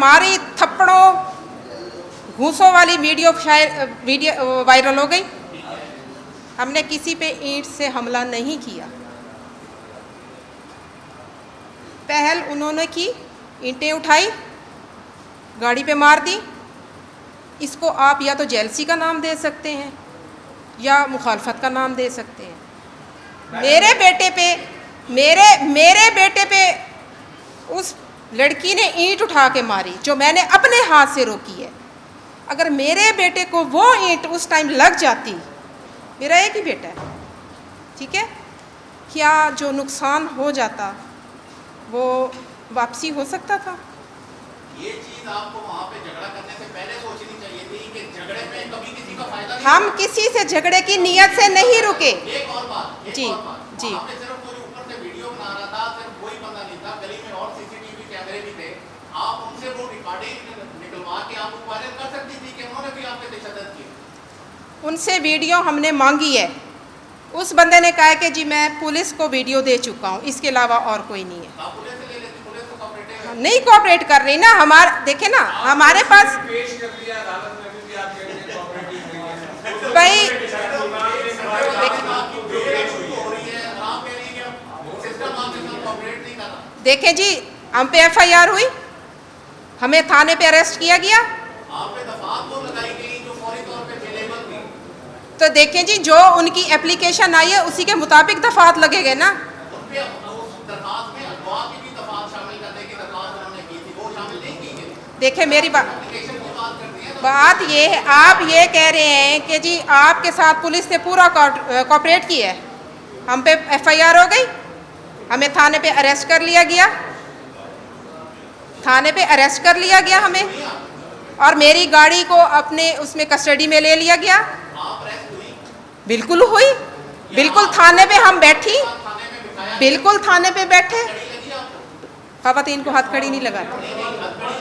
हमारी थप्पड़ों घूसों वाली video viral हो गई। हमने किसी पे ईंट से हमला नहीं किया। पहल उन्होंने की, ईंटें उठाई, गाड़ी पे मार दी। इसको आप या तो जेलसी का नाम दे सकते हैं या मुखालफत का नाम दे सकते हैं। मेरे बेटे पे उस लड़की ने ईंट उठा के मारी जो मैंने अपने हाथ से रोकी है। अगर मेरे बेटे को वो ईंट उस टाइम लग जाती, मेरा एक ही बेटा है, ठीक है, क्या जो नुकसान हो जाता वो वापसी हो सकता था? ये चीज आपको वहाँ पे झगड़ा करने से पहले सोचनी चाहिए थी कि झगड़े में कभी किसी का फायदा नहीं। हम किसी से झगड़े की नियत से नहीं रुके। एक और बात जी जी, वहाँ पे सिर्फ कोई ऊपर से वीडियो बना रहा था, सिर्फ कोई बंदा नहीं था, गली में और सीसीटीवी कैमरे भी थे। आप उनसे वो रिकॉर्डिंग निकलवा के आप वायरल कर सकती थी कि उन्होंने भी आप पे तशद्दुद किया। उनसे वीडियो हमने मांगी है। उस बंदे ने कहा कि जी मैं पुलिस को वीडियो दे चुका हूँ, इसके अलावा और कोई नहीं है। आप पुलिस से ले लेती, पुलिस तो कोऑपरेटिव है। नहीं कोऑपरेट कर रही ना। देखे ना, हमारे पास पेश कर दिया अदालत में भी आप कह रहे हैं कोऑपरेटिव नहीं है। भाई देखें जी, हम पे FIR हुई, हमें थाने पे अरेस्ट किया गया। तो देखें जी, जो उनकी एप्लीकेशन आई है उसी के मुताबिक दफात लगेंगे ना। देखें मेरी बात ये है, आप ये कह रहे हैं कि जी आपके साथ पुलिस ने पूरा कोऑपरेट किया है। हम पे FIR हो गई, हमें थाने पे अरेस्ट कर लिया गया, थाने पे अरेस्ट कर लिया गया हमें, और मेरी गाड़ी को अपने उसमें कस्टडी में ले लिया गया। बिल्कुल हुई, बिल्कुल थाने पे हम बैठी, बिल्कुल थाने पे बैठे। खवातीन को हथकड़ी नहीं लगाते।